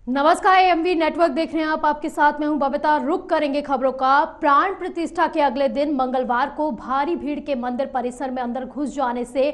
नमस्कार, AMV network देख रहे हैं आप। आपके साथ मैं हूं बबीता। रुक करेंगे खबरों का। प्राण प्रतिष्ठा के अगले दिन मंगलवार को भारी भीड़ के मंदिर परिसर में अंदर घुस जाने से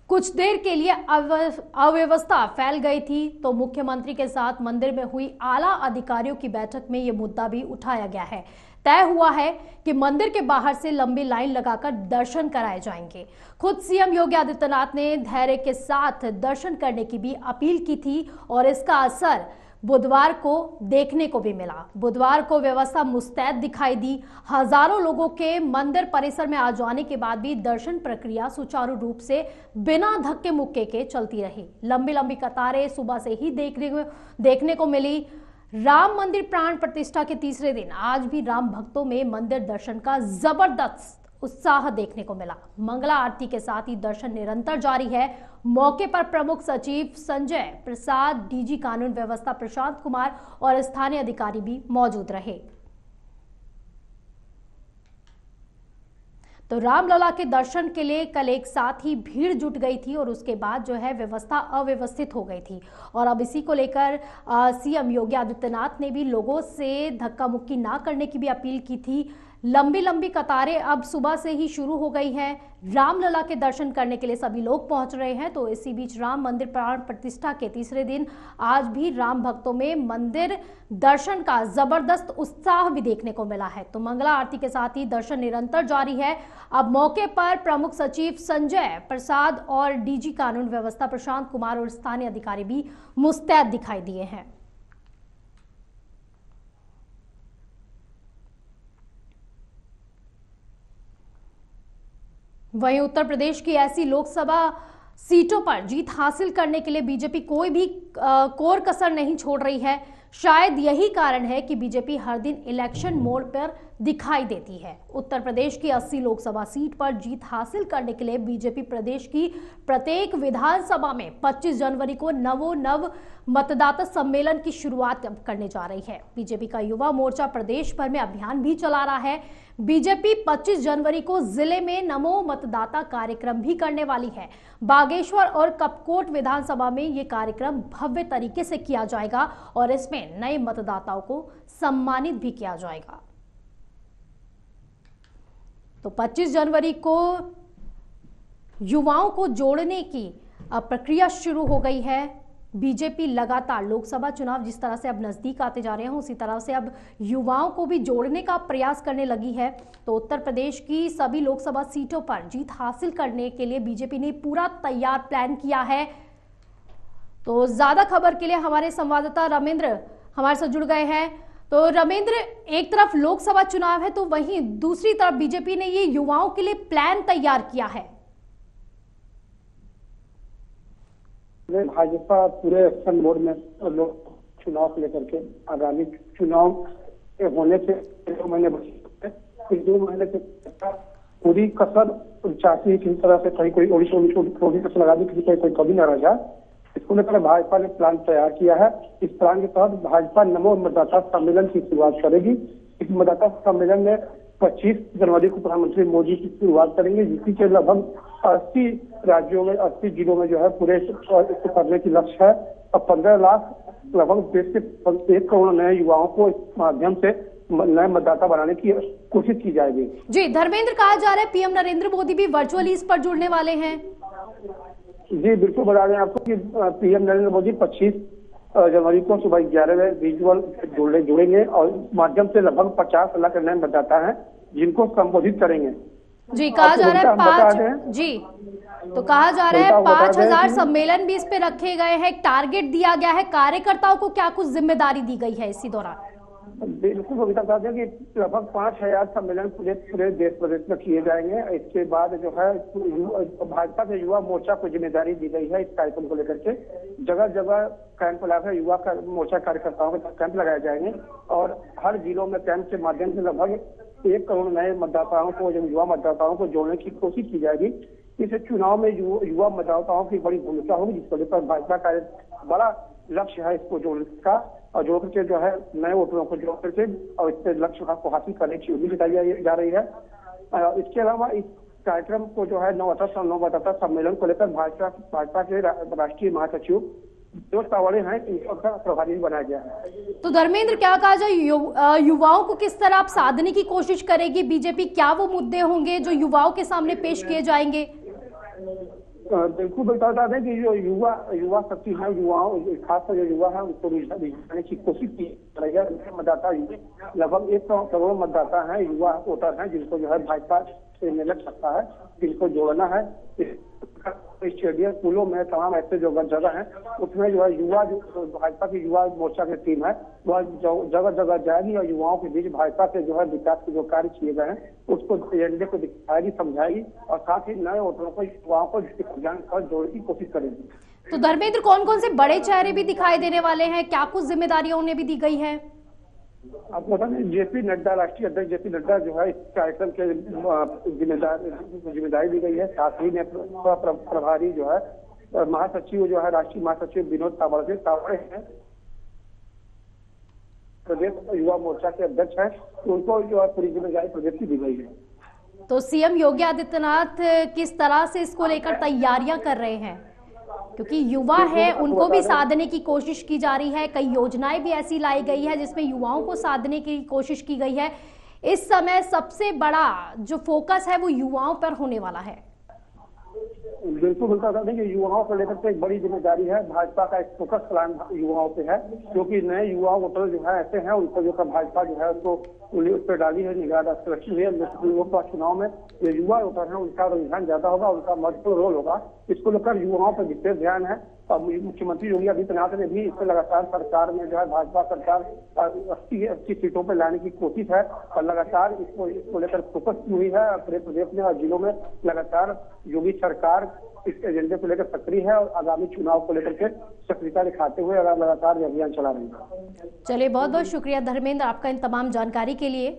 कुछ देर के लिए अव्यवस्था फैल गई थी। तो मुख्यमंत्री के साथ मंदिर में हुई आला अधिकारियों की बैठक में यह मुद्दा भी उठाया गया है। तय हुआ है कि मंदिर के बाहर से लंबी लाइन लगाकर दर्शन कराए जाएंगे। खुद सीएम योगी आदित्यनाथ ने धैर्य के साथ दर्शन करने की भी अपील की थी और इसका असर बुधवार को देखने को भी मिला। बुधवार को व्यवस्था मुस्तैद दिखाई दी। हजारों लोगों के मंदिर परिसर में आ जाने के बाद भी दर्शन प्रक्रिया सुचारू रूप से बिना धक्के मुक्के के चलती रही। लंबी लंबी कतारें सुबह से ही देखने को मिली। राम मंदिर प्राण प्रतिष्ठा के तीसरे दिन आज भी राम भक्तों में मंदिर दर्शन का जबरदस्त उत्साह देखने को मिला। मंगला आरती के साथ ही दर्शन निरंतर जारी है। मौके पर प्रमुख सचिव संजय प्रसाद, डीजी कानून व्यवस्था प्रशांत कुमार और स्थानीय अधिकारी भी मौजूद रहे। तो रामलला के दर्शन के लिए कल एक साथ ही भीड़ जुट गई थी और उसके बाद जो है व्यवस्था अव्यवस्थित हो गई थी। और अब इसी को लेकर सीएम योगी आदित्यनाथ ने भी लोगों से धक्का मुक्की ना करने की भी अपील की थी। लंबी लंबी कतारें अब सुबह से ही शुरू हो गई हैं। रामलला के दर्शन करने के लिए सभी लोग पहुंच रहे हैं। तो इसी बीच राम मंदिर प्राण प्रतिष्ठा के तीसरे दिन आज भी राम भक्तों में मंदिर दर्शन का जबरदस्त उत्साह भी देखने को मिला है। तो मंगला आरती के साथ ही दर्शन निरंतर जारी है। अब मौके पर प्रमुख सचिव संजय प्रसाद और डीजी कानून व्यवस्था प्रशांत कुमार और स्थानीय अधिकारी भी मुस्तैद दिखाई दिए हैं। वहीं उत्तर प्रदेश की ऐसी लोकसभा सीटों पर जीत हासिल करने के लिए बीजेपी कोई भी कोर कसर नहीं छोड़ रही है। शायद यही कारण है कि बीजेपी हर दिन इलेक्शन मोड पर दिखाई देती है। उत्तर प्रदेश की 80 लोकसभा सीट पर जीत हासिल करने के लिए बीजेपी प्रदेश की प्रत्येक विधानसभा में 25 जनवरी को नव मतदाता सम्मेलन की शुरुआत करने जा रही है। बीजेपी का युवा मोर्चा प्रदेश भर में अभियान भी चला रहा है। बीजेपी 25 जनवरी को जिले में नमो मतदाता कार्यक्रम भी करने वाली है। बागेश्वर और कपकोट विधानसभा में ये कार्यक्रम भव्य तरीके से किया जाएगा और इसमें नए मतदाताओं को सम्मानित भी किया जाएगा। तो 25 जनवरी को युवाओं को जोड़ने की प्रक्रिया शुरू हो गई है। बीजेपी लगातार लोकसभा चुनाव जिस तरह से अब नजदीक आते जा रहे हैं उसी तरह से अब युवाओं को भी जोड़ने का प्रयास करने लगी है। तो उत्तर प्रदेश की सभी लोकसभा सीटों पर जीत हासिल करने के लिए बीजेपी ने पूरा तैयार प्लान किया है। तो ज्यादा खबर के लिए हमारे संवाददाता रमेंद्र हमारे साथ जुड़ गए हैं। तो रमेंद्र, एक तरफ लोकसभा चुनाव है तो वहीं दूसरी तरफ बीजेपी ने ये युवाओं के लिए प्लान तैयार किया है। भाजपा पूरे एक्शन मोड में लोग चुनाव को लेकर के आगामी चुनाव होने से 2 महीने बचे। इस 2 महीने के पूरी कसर चाहती है किसी तरह से कहीं कोई थोड़ी कसर लगा दी, किसी कोई कभी न रह जाए। इसको लेकर भाजपा ने प्लान तैयार किया है। इस प्लान के तहत भाजपा नमो मतदाता सम्मेलन की शुरुआत करेगी। इस मतदाता सम्मेलन में 25 जनवरी को प्रधानमंत्री मोदी की शुरुआत करेंगे, जिसकी के लगभग 80 राज्यों में 80 जिलों में जो है पूरे इसको करने की लक्ष्य है। और 15 लाख लगभग देश के 1 करोड़ नए युवाओं को इस माध्यम से नए मतदाता बनाने की कोशिश की जाएगी। जी धर्मेंद्र, कहा जा रहा है पीएम नरेंद्र मोदी भी वर्चुअली इस पर जुड़ने वाले हैं। जी बिल्कुल, बता दें आपको कि पीएम नरेंद्र मोदी 25 जनवरी को सुबह 11 बजे विजुअल जुड़ेंगे और माध्यम से लगभग 50 लाख नए मतदाता हैं जिनको संबोधित करेंगे। जी कहा जा रहा है 5 जी तो कहा जा रहा है 5000 सम्मेलन भी इस पे रखे गए हैं। टारगेट दिया गया है। कार्यकर्ताओं को क्या कुछ जिम्मेदारी दी गई है इसी दौरान? बिल्कुल बता दें कि लगभग 5000 सम्मेलन पूरे देश प्रदेश में किए जाएंगे। इसके बाद जो है भाजपा के युवा मोर्चा को जिम्मेदारी दी गई है। इस कार्यक्रम को लेकर के जगह जगह कैंप लगाकर युवा मोर्चा कार्यकर्ताओं के कैंप लगाए जाएंगे और हर जिलों में कैंप के माध्यम से लगभग 1 करोड़ नए मतदाताओं को, युवा मतदाताओं को जोड़ने की कोशिश की जाएगी। इस चुनाव में युवा मतदाताओं की बड़ी भूमिका होगी, जिसको लेकर भाजपा का बड़ा लक्ष्य है इसको जोड़ने का और जोड़ करके जो है नए वोटरों को जोड़ करके और इससे लक्ष्य को हासिल करने की उम्मीद जताई जा रही है। इसके अलावा इस कार्यक्रम को जो है नवदाता सम्मेलन को लेकर भाजपा के राष्ट्रीय महासचिव जो तावड़े हैं इनका प्रभारी बनाया गया है। तो धर्मेंद्र, क्या कहा जाए, युवाओं को किस तरह आप साधने की कोशिश करेगी बीजेपी? क्या वो मुद्दे होंगे जो युवाओं के सामने पेश किए जाएंगे? बिल्कुल बता दें कि जो युवा शक्ति है, युवाओं खासकर जो युवा है उनको रिझाने की कोशिश की जाएगी। मतदाता लगभग 1 करोड़ मतदाता है, युवा वोटर है, जिनको जो है भाजपा से मिल सकता है, जिनको जोड़ना है। स्टेडियम, स्कूलों में तमाम ऐसे जो जगह है उसमें जो है युवा, जो भाजपा की युवा मोर्चा की टीम है वह जगह जगह जाएगी और युवाओं के बीच भाजपा के जो है विकास के जो कार्य किए गए हैं उसको एजेंडे को दिखाएगी, समझाएगी और साथ ही नए वोटरों को, युवाओं को अभियान पर जोड़ने की कोशिश करेगी। तो धर्मेंद्र, कौन कौन से बड़े चेहरे भी दिखाई देने वाले हैं? क्या कुछ जिम्मेदारियां उन्हें भी दी गई है? आपको बता दें जेपी नड्डा, राष्ट्रीय अध्यक्ष जेपी नड्डा जो है इस कार्यक्रम के जिम्मेदारी दी गई है। साथ ही में प्रभारी जो है महासचिव जो है, राष्ट्रीय महासचिव विनोद तावड़े हैं, प्रदेश युवा मोर्चा के अध्यक्ष हैं, उनको जो है पूरी जिम्मेदारी प्रदेश की दी गई है। तो सीएम योगी आदित्यनाथ किस तरह से इसको लेकर तैयारियां कर रहे हैं? क्योंकि युवा है, उनको भी साधने की कोशिश की जा रही है, कई योजनाएं भी ऐसी लाई गई है जिसमें युवाओं को साधने की कोशिश की गई है। इस समय सबसे बड़ा जो फोकस है वो युवाओं पर होने वाला है। बिल्कुल बता दें कि युवाओं को लेकर के एक बड़ी जिम्मेदारी है। भाजपा का एक फोकस प्लान युवाओं पे है, क्योंकि नए युवा वोटर जो है ऐसे हैं उनको जो भाजपा जो है उसको उस पर डाली है, निगाह रखी है। लोकसभा चुनाव में जो युवा वोटर है उनका रुझान ज्यादा होगा, उनका महत्वपूर्ण रोल होगा। इसको लेकर युवाओं पर विशेष ध्यान है और मुख्यमंत्री योगी आदित्यनाथ ने भी इससे लगातार सरकार में जो है भाजपा सरकार 80 सीटों पर लाने की कोशिश है और लगातार इसको लेकर फोकस की हुई है। पूरे प्रदेश में और जिलों में लगातार योगी सरकार इस एजेंडे को लेकर सक्रिय है और आगामी चुनाव को लेकर के सक्रियता दिखाते हुए लगातार अभियान चला रही है। चलिए, बहुत बहुत शुक्रिया धर्मेंद्र आपका इन तमाम जानकारी के लिए।